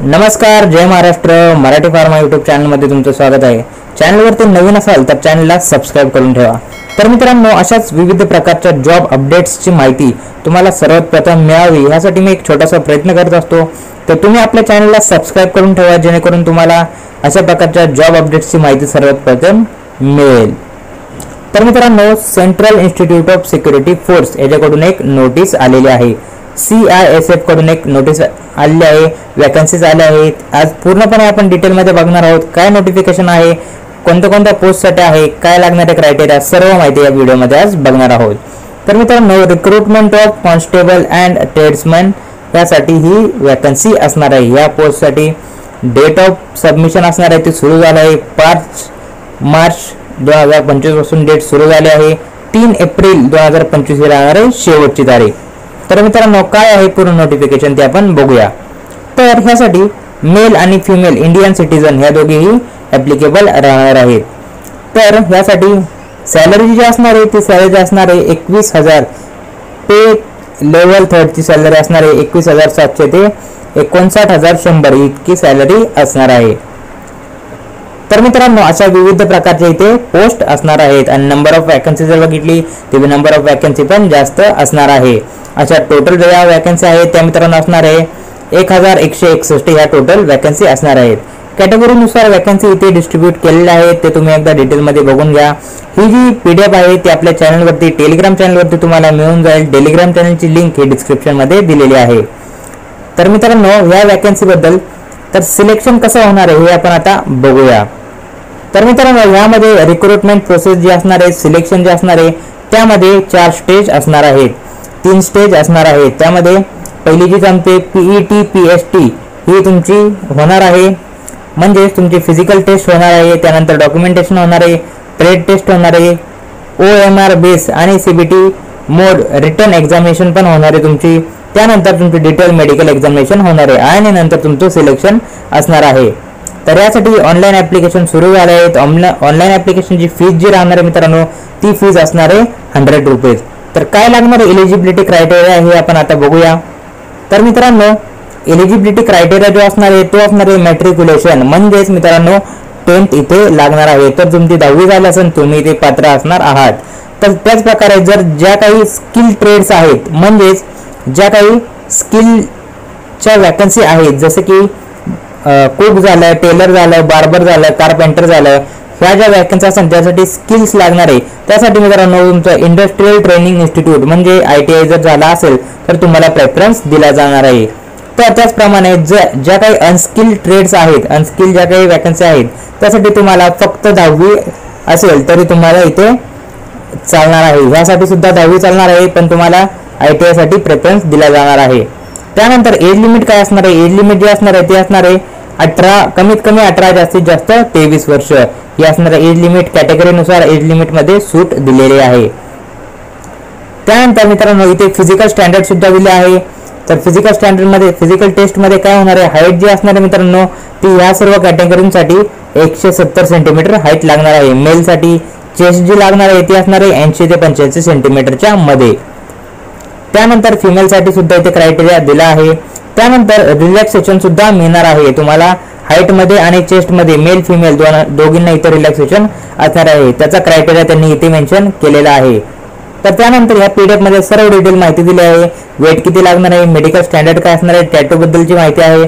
नमस्कार, जय Maharashtra. Marathi pharma YouTube चॅनलमध्ये तुमचं स्वागत आहे. चॅनलवरती नवीन असाल तर चॅनलला सबस्क्राईब करून ठेवा. तर मित्रांनो, अशाच विविध प्रकारच्या जॉब अपडेट्सची माहिती तुम्हाला सर्वात प्रथम मिळावी यासाठी मी एक छोटासा प्रयत्न करत असतो. तर तुम्ही आपल्या चॅनलला सबस्क्राईब करून ठेवा, जेणेकरून तुम्हाला अशा प्रकारच्या जॉब अपडेट्सची माहिती सर्वात प्रथम मिळेल. तर मित्रांनो, central institute of security force याच्याकडून एक नोटीस आलेली आहे. CISF कडून एक नोटीस आलेली आहे, वॅकन्सीज आल्या आहेत. आज पूर्णपणे आपण डिटेलमध्ये बघणार आहोत. काय नोटिफिकेशन आहे, कोणत्या पोस्टसाठी आहे, काय लागणारे क्रायटेरिया, सर्व माहिती या व्हिडिओमध्ये आज बघणार आहोत. तर मित्रांनो, रिक्रुटमेंट ऑफ कॉन्स्टेबल अँड ट्रेड्समॅन यासाठी ही वॅकन्सी असणार आहे. या पोस्टसाठी डेट ऑफ सबमिशन असणार आहे, ती सुरू झाली आहे. 5 मार्च 2025 पासून डेट सुरू झाली आहे. 3 एप्रिल 2025 ही राहणार आहे शेवटची तारीख. तर मित्रांनो, काय आहे पूर्ण नोटिफिकेशन ते आपण बघूया. तर ह्यासाठी मेल आणि फिमेल इंडियन सिटीजन ह्या दोघेही ऍप्लिकेबल राहणार आहेत. तर ह्यासाठी सॅलरी जी असणार आहे ती सॅलरी असणार आहे 21,000. पे लेवल 3 ची सॅलरी असणार आहे 21,700 ते 59,100 इतकी सॅलरी असणार आहे. तर मित्रांनो, अशा विविध प्रकारचे इथे पोस्ट असणार आहेत आणि नंबर ऑफ वॅकन्सी जर बघितली तर नंबर ऑफ वॅकन्सी पण जास्त असणार आहे. अशा टोटल ज्या वॅकन्सी आहेत त्या मित्रांनो असणार आहे 1161 ह्या टोटल वॅकन्सी असणार आहेत. कॅटेगरीनुसार वॅकन्सी इथे डिस्ट्रीब्यूट केलेल्या आहेत, ते तुम्ही एकदा डिटेलमध्ये बघून घ्या. ही जी PDF आहे ती आपल्या चॅनलवरती, टेलिग्राम चॅनलवरती तुम्हाला मिळून जाईल. टेलिग्राम चॅनलची लिंक ही डिस्क्रिप्शनमध्ये दिलेली आहे. तर मित्रांनो, या वॅकन्सी बद्दल तर सिलेक्शन कसं होणार आहे हे आपण आता बघूया. तर मित्रांनो, यामध्ये रिक्रुटमेंट प्रोसेस जी असणार आहे, सिलेक्शन जे असणार आहे त्यामध्ये 4 स्टेज असणार आहेत, 3 स्टेज असणार आहेत. त्यामध्ये पहिली जी तुमची PET PST ही तुमची होणार आहे, म्हणजे तुमची फिजिकल टेस्ट होणार आहे. त्यानंतर डॉक्युमेंटेशन होणार आहे, ट्रेड टेस्ट होणार आहे, OMR बेस आणि CBT मोड रिटर्न एक्झामिनेशन पण होणार आहे तुमची. त्यानंतर तुमची डिटेल मेडिकल एक्झामिनेशन होणार आहे आणि नंतर तुमचं सिलेक्शन असणार आहे. तर यासाठी ऑनलाईन ऍप्लिकेशन सुरू झाले आहेत. ऑनलाईन ऍप्लिकेशनची फीज जी राहणार आहे मित्रांनो, ती फीज असणार आहे 100 रुपीज. तर काय लागणार एलिजिबिलिटी क्रायटेरिया हे आपण आता बघूया. तर मित्रांनो, एलिजिबिलिटी क्रायटेरिया जो असणार आहे तो असणार आहे मॅट्रिक्युलेशन, म्हणजेच मित्रांनो 10th इथे लागणार आहे. तर तुमची 10वी झाली असेल, तुम्ही इथे पात्र असणार आहात. तर त्याच प्रकारे जर ज्या काही स्किल ट्रेड्स आहेत, म्हणजेच ज्या काही स्किलच्या वॅकन्सी आहेत, जसं की कुक झालं, टेलर झालं, बार्बर झालं, कारपेंटर झालं, ह्या ज्या वॅकन्सी असतात त्यासाठी स्किल्स लागणार आहे. त्यासाठी मित्रांनो तुमचं इंडस्ट्रियल ट्रेनिंग इन्स्टिट्यूट म्हणजे ITI जर झाला असेल तर तुम्हाला प्रेफरन्स दिला जाणार आहे. तर त्याचप्रमाणे ज्या काही अनस्किल्ड ट्रेड्स आहेत, अनस्किल्ड ज्या काही वॅकन्सी आहेत त्यासाठी तुम्हाला फक्त 10वी असेल तरी तुम्हाला इथे चालणार आहे. ह्यासाठी सुद्धा 10वी चालणार आहे, पण तुम्हाला ITI साठी प्रेफरन्स दिला जाणार आहे. त्यानंतर एज लिमिट काय असणार आहे, एज लिमिट जे असणार आहे ते असणार आहे 18, कमीत कमी 18, जास्तीत जास्त 23 वर्ष ही असणार एज लिमिट. कॅटेगरीनुसार एज लिमिट मध्ये सूट दिलेली आहे. त्यानंतर मित्रांनो, इथे फिजिकल स्टँडर्ड सुद्धा दिले आहे. तर फिजिकल स्टँडर्ड मध्ये, फिजिकल टेस्ट मध्ये काय होणार आहे, हाईट जी असणार आहे मित्रांनो ती या सर्व कॅटेगरीसाठी 170 सेंटीमीटर हाईट लागणार आहे. मेल साठी चेस्ट जी लागणार आहे ती असणार आहे 80 ते 85 सेंटीमीटरच्या मध्ये. त्यानंतर फिमेल साठी सुद्धा इथे क्रायटेरिया दिला आहे. त्यानंतर रिलॅक्सेशन सुद्धा मिळणार आहे तुम्हाला हाईट मध्ये आणि चेस्ट मध्ये. मेल फिमेल दोघींना इथे रिलॅक्सेशन असणार आहे. त्याचा क्रायटेरिया त्यांनी इथे मेन्शन केलेला आहे. तर त्यानंतर या PDF मध्ये सर्व डिटेल माहिती दिली आहे. वेट किती लागणार आहे, मेडिकल स्टँडर्ड काय असणार आहे, टॅटू बद्दलची माहिती आहे,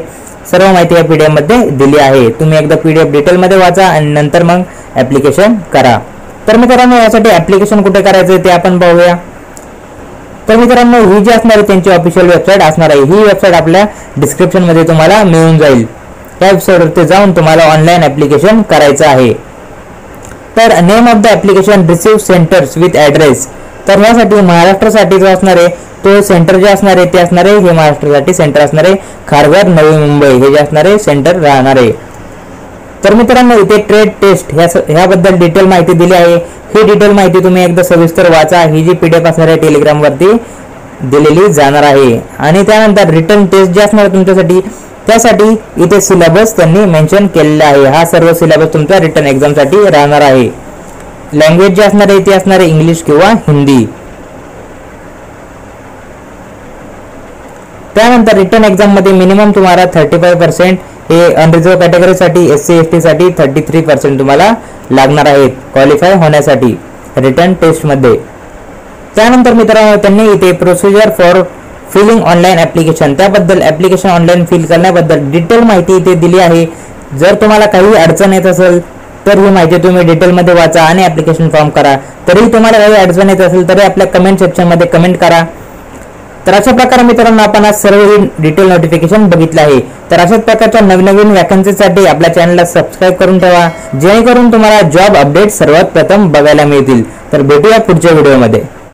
सर्व माहिती या PDF मध्ये दिली आहे. तुम्ही एकदा PDF डिटेल मध्ये वाचा आणि नंतर मग ऍप्लिकेशन करा. तर मित्रांनो, यासाठी ऍप्लिकेशन कुठे करायचं ते आपण बघूया. तर मित्रांनो, ही जी असणार आहे त्यांची ऑफिशियल वेबसाईट असणार आहे. ही वेबसाईट आपल्या डिस्क्रिप्शन मध्ये तुम्हाला मिळून जाईल. या वेबसाईटवरती जाऊन तुम्हाला ऑनलाईन ऍप्लिकेशन करायचं आहे. तर name of the application receive centres with address. तर यासाठी महाराष्ट्रासाठी जो असणार आहे तो सेंटर जे असणार आहे ते असणार आहे, हे महाराष्ट्रासाठी सेंटर असणार आहे खारघर, नवी मुंबई हे जे असणार आहे सेंटर राहणार आहे. तर मित्रांनो, इथे ट्रेड टेस्ट ह्याबद्दल डिटेल माहिती दिली आहे. ही डिटेल माहिती तुम्ही एकदा सविस्तर वाचा. ही जी PDF असणार आहे टेलिग्राम वरती दिलेली जाणार आहे. आणि त्यानंतर रिटर्न टेस्ट जे असणार आहे तुमच्यासाठी, त्यासाठी इथे सिलेबस त्यांनी मेन्शन केलेला आहे. हा सर्व सिलेबस तुमचा रिटर्न एक्झाम साठी राहणार आहे. लँग्वेज जे असणार आहे ती असणार आहे इंग्लिश किंवा हिंदी. त्यानंतर रिटर्न एक्झाममध्ये मिनिमम तुम्हाला 35% हे अनरिझर्व कॅटेगरीसाठी, SC ST साठी 33% तुम्हाला लागणार आहेत क्वालिफाय होण्यासाठी रिटर्न टेस्टमध्ये. त्यानंतर मित्रांनो त्यांनी इथे procedure for filling online application त्याबद्दल, ॲप्लिकेशन ऑनलाईन फिल करण्याबद्दल डिटेल माहिती इथे दिली आहे. जर तुम्हाला काही अडचण येत असेल तर ही माहिती तुम्ही डिटेलमध्ये वाचा आणि ॲप्लिकेशन फॉर्म करा. तरीही तुम्हाला काही अडचण येत असेल तरी आपल्या कमेंट सेक्शनमध्ये कमेंट करा. तर अशा प्रकारे मित्रांनो आपण आज सर्व डिटेल नोटिफिकेशन बघितलं आहे. तर अशाच प्रकारच्या नवीन वॅकन्सीसाठी आपल्या चॅनलला सबस्क्राईब करून ठेवा, जेणेकरून तुम्हाला जॉब अपडेट सर्वात प्रथम बघायला मिळतील. तर भेटूया पुढच्या व्हिडिओमध्ये.